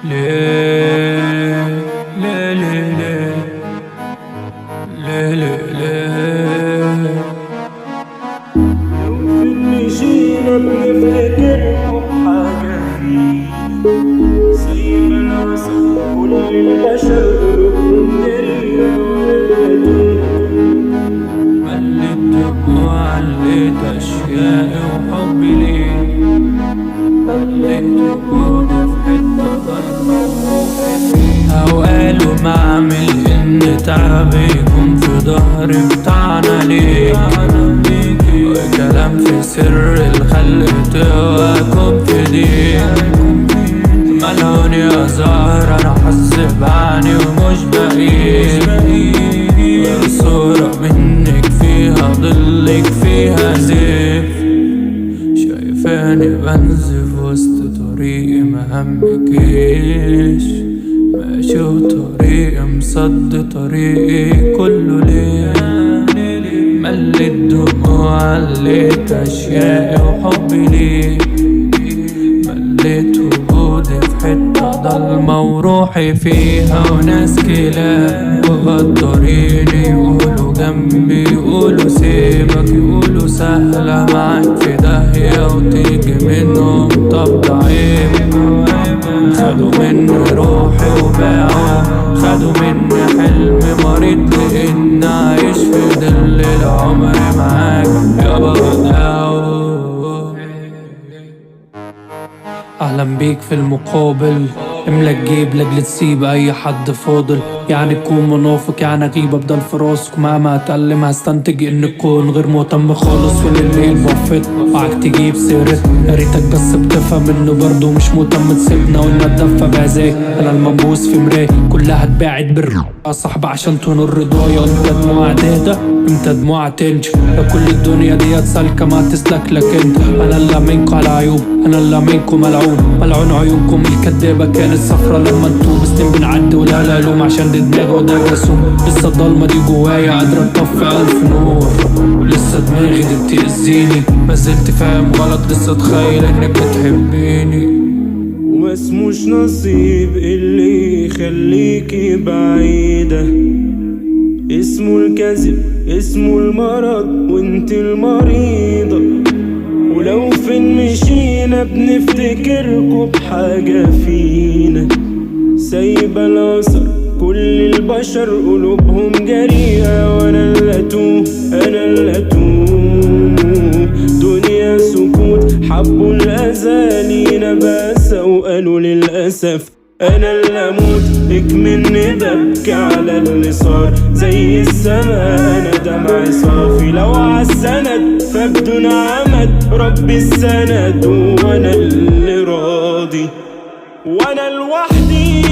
ليه ليه ليه ليه ليه ليه مشينا بنفتكركم حاجة فيه سايبة العسل كل البشر قلوبهم جريئة مليت دموع عليت أشيائي وحبي ليك مليت وجودي في حتة ضلمة وروحي فيها وقالوا ما أعمل إن تعبي يكون في ظهري بتاعنا ليك وكلام في سر الخلق تواكب في ديك ملعون يا زهرة أنا حاسب عني ومش بقيت صورة منك فيها ضلك فيها زيف شايفاني بنزف وسط طريقي ما همكيش ماشي وطريقي مصد طريقي كله ليه مليت دموع عليت أشيائي وحبي ليك مليت وجودي في حتة ضلمة وروحي فيها وناس كلاب وغداريني يقولوا جنبي يقولوا سيبك يقولوا سهلة معاك في داهية وتيجي منهم طب ده عيب خدوا مني روحي وباعوا خدوا مني حلم مريض لإن أعيش في ظل العمر معاك يابا بداو أهلا بيك في المقابل املى الجيب لاجل تسيب اي حد فاضل يعني تكون منافق يعني غيبة بدل في راسك ومهما اتألم هستنتج ان تكون غير مهتم خالص في الليل بوفت معاك تجيب سيرت يا ريتك بس بتفهم انه برضه مش مهتم تسيبنا وان اتدفى بهزاك انا المنبوس في مراية كلها اتباعت صاحب عشان تنور رضايا امتى دموع تهدى امتى دموع تنشف لو كل الدنيا ديت سالكة ما تسلك لك انت انا اللي منكم على عيوب انا اللي منكم ملعون عيونكم الكدابة كانت صفرة لما انتوا بسنين بنعدي ولا لا لوم عشان دي دماغ وده جسوم لسه الضلمة دي جوايا قادرة تطفي ألف نور ولسه دماغي دي بتأذيني مازلت فاهم غلط لسه تخيل انك بتحبيني واسموش نصيب اللي يخليكي بعيدة اسمه الكذب اسمه المرض وانت المريضة ولو فين مشينا بنفتكركوا بحاجة فينا سايبة الأثر كل البشر قلوبهم جريئة وانا اللي اتوه انا اللي اتوه دنيا سكوت حبوا الأذى لينا بس وقالوا للأسف انا اللي اموت اكمني ببكي على اللي صار زي السما انا دمعي صافي لو عالسند فبدون عمد ربي السند وانا اللي راضي وانا لوحدي